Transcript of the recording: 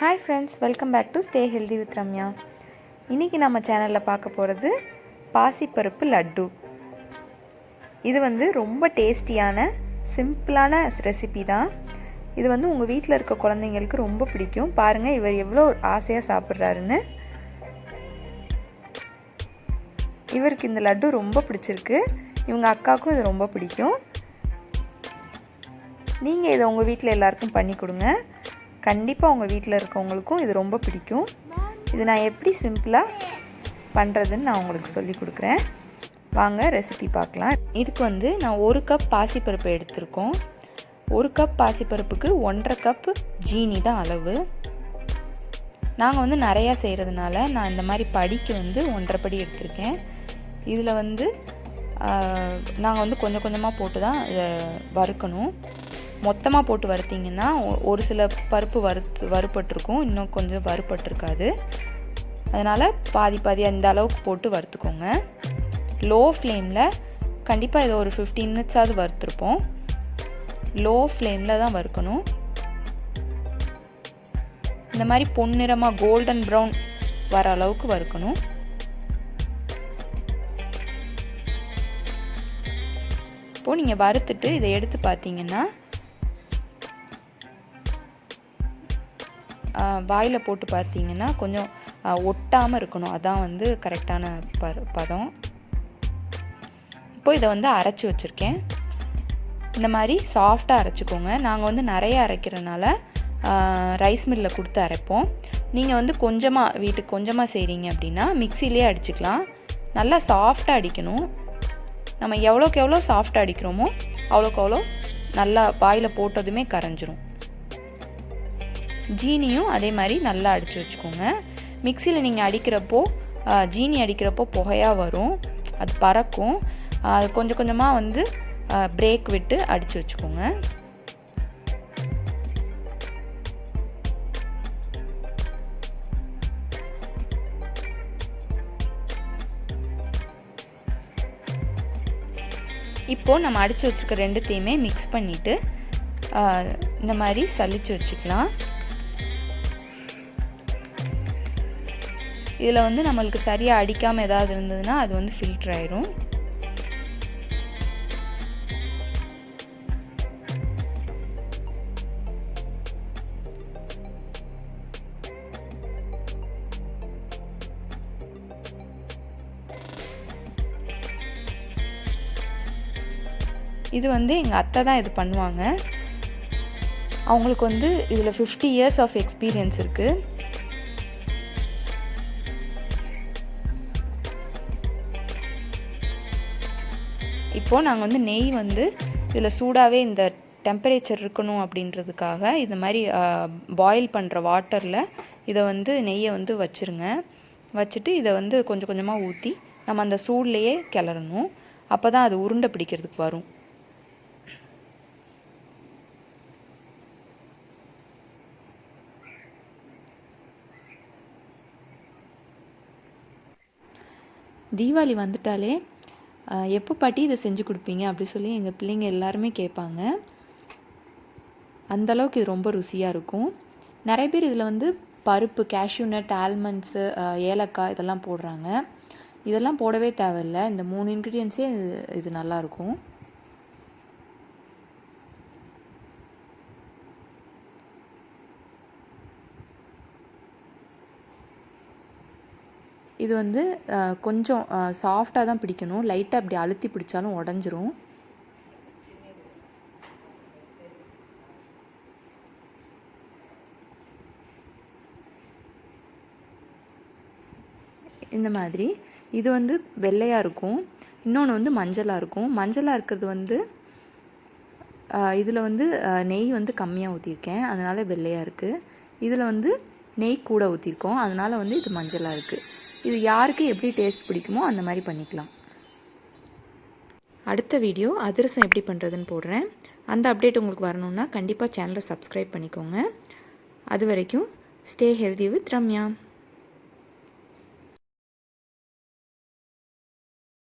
Hi friends, welcome back to stay healthy with Ramya. இன்றைக்கி நம்ம சேனலில் பார்க்க போகிறது பாசிப்பருப்பு லட்டு. இது ரொம்ப டேஸ்டியான சிம்பிளான ரெசிபி தான். இது உங்கள் வீட்டில் இருக்க குழந்தைங்களுக்கு ரொம்ப பிடிக்கும். பாருங்கள் இவர் எவ்வளோ ஆசையாக சாப்பிட்றாருன்னு. இவருக்கு இந்த லட்டு ரொம்ப பிடிச்சிருக்கு. இவங்க அக்காவுக்கும் இது ரொம்ப பிடிக்கும். நீங்கள் இதை உங்கள் வீட்டில் எல்லாருக்கும் பண்ணி கொடுங்க. கண்டிப்பாக உங்கள் வீட்டில் இருக்கவங்களுக்கும் இது ரொம்ப பிடிக்கும். இது நான் எப்படி சிம்பிளாக பண்ணுறதுன்னு நான் உங்களுக்கு சொல்லி கொடுக்குறேன். வாங்க ரெசிபி பார்க்கலாம். இதுக்கு நான் 1 கப் பாசிப்பருப்பு எடுத்திருக்கோம். 1 கப் பாசிப்பருப்புக்கு 1.5 கப் ஜீனி தான் அளவு. நாங்கள் நிறையா செய்கிறதுனால நான் இந்த மாதிரி படிக்கு 1.5 படி எடுத்திருக்கேன். இதில் நாங்கள் கொஞ்சம் கொஞ்சமாக போட்டு தான் இதை வறுக்கணும். மொத்தமாக போட்டு வறுத்திங்கன்னா ஒரு சில பருப்பு வறுபட்டிருக்கும், இன்னும் கொஞ்சம் வறுபட்டிருக்காது. அதனால் பாதி அந்த அளவுக்கு போட்டு வறுத்துக்கோங்க. லோ ஃப்ளேமில் கண்டிப்பாக இதை ஒரு 15 மினிட்ஸாவது வறுத்துருப்போம். லோ ஃப்ளேமில் தான் வறுக்கணும். இந்த மாதிரி பொன்னிறமாக கோல்டன் ப்ரௌன் வர அளவுக்கு வறுக்கணும். இப்போது நீங்கள் வறுத்துட்டு இதை எடுத்து பார்த்தீங்கன்னா வாயில் போட்டு பார்த்தீங்கன்னா கொஞ்சம் ஒட்டாமல் இருக்கணும். அதான் கரெக்டான பதம். இப்போ இதை அரைச்சி வச்சுருக்கேன். இந்த மாதிரி சாஃப்டாக அரைச்சிக்கோங்க. நாங்கள் நிறைய அரைக்கிறனால ரைஸ் மில்லில் கொடுத்து அரைப்போம். நீங்கள் கொஞ்சமாக வீட்டுக்கு கொஞ்சமாக செய்கிறீங்க அப்படின்னா மிக்சிலே அடிச்சுக்கலாம். நல்லா சாஃப்டாக அடிக்கணும். நம்ம எவ்வளோக்கு எவ்வளோ சாஃப்டாக அடிக்கிறோமோ அவ்வளோக்கு அவ்வளோ நல்லா வாயில் போட்டதுமே கரைஞ்சிரும். ஜீனியும் அதே மாதிரி நல்லா அடித்து வச்சுக்கோங்க. மிக்சியில் நீங்கள் அடிக்கிறப்போ ஜீனி அடிக்கிறப்போ புகையாக வரும், அது பறக்கும். அது கொஞ்சம் கொஞ்சமாக பிரேக் விட்டு அடித்து வச்சுக்கோங்க. இப்போது நம்ம அடித்து வச்சுருக்க ரெண்டுத்தையுமே மிக்ஸ் பண்ணிவிட்டு இந்த மாதிரி சலிச்சு வச்சுக்கலாம். இதில் நம்மளுக்கு சரியாக அடிக்காமல் ஏதாவது இருந்ததுன்னா அது ஃபில்டர் ஆயிரும். இது எங்கள் அத்தை தான் இது பண்ணுவாங்க. அவங்களுக்கு இதில் 50 இயர்ஸ் ஆஃப் எக்ஸ்பீரியன்ஸ் இருக்குது. இப்போது நாங்கள் நெய் இதில் சூடாகவே இந்த டெம்பரேச்சர் இருக்கணும் அப்படின்றதுக்காக இந்த மாதிரி பாயில் பண்ணுற வாட்டரில் இதை நெய்யை வச்சுருங்க. வச்சுட்டு இதை கொஞ்சம் கொஞ்சமாக ஊற்றி நம்ம அந்த சூட்லேயே கிளறணும். அப்போ தான் அது உருண்டை பிடிக்கிறதுக்கு வரும். தீபாவளி வந்துட்டாலே எப்போ பாட்டி இதை செஞ்சு கொடுப்பீங்க அப்படி சொல்லி எங்கள் பிள்ளைங்க எல்லாருமே கேட்பாங்க. அந்தளவுக்கு இது ரொம்ப ருசியாக இருக்கும். நிறைய பேர் இதில் பருப்பு, கேஷ்யூ நட், ஆல்மண்ட்ஸு, ஏலக்காய் இதெல்லாம் போடுறாங்க. இதெல்லாம் போடவே தேவையில்லை. இந்த 3 இன்க்ரீடியன்ஸே இது நல்லாயிருக்கும். இது கொஞ்சம் சாஃப்டாக தான் பிடிக்கணும். லைட்டாக அப்படி அழுத்தி பிடிச்சாலும் உடஞ்சிரும். இந்த மாதிரி இது வெள்ளையாக இருக்கும். இன்னொன்று மஞ்சளாக இருக்கும். மஞ்சளாக இருக்கிறது இதில் நெய் கம்மியாக ஊற்றிருக்கேன், அதனால் வெள்ளையாக இருக்குது. இதில் நெய் கூட ஊற்றிருக்கோம், அதனால் இது மஞ்சளாக இருக்குது. இது யாருக்கு எப்படி டேஸ்ட் பிடிக்குமோ அந்த மாதிரி பண்ணிக்கலாம். அடுத்த வீடியோ அதிரசம் எப்படி பண்ணுறதுன்னு போடுறேன். அந்த அப்டேட் உங்களுக்கு வரணுன்னா கண்டிப்பாக சேனலை சப்ஸ்கிரைப் பண்ணிக்கோங்க. அது வரைக்கும் ஸ்டே ஹெல்தி வித் ரம்யா.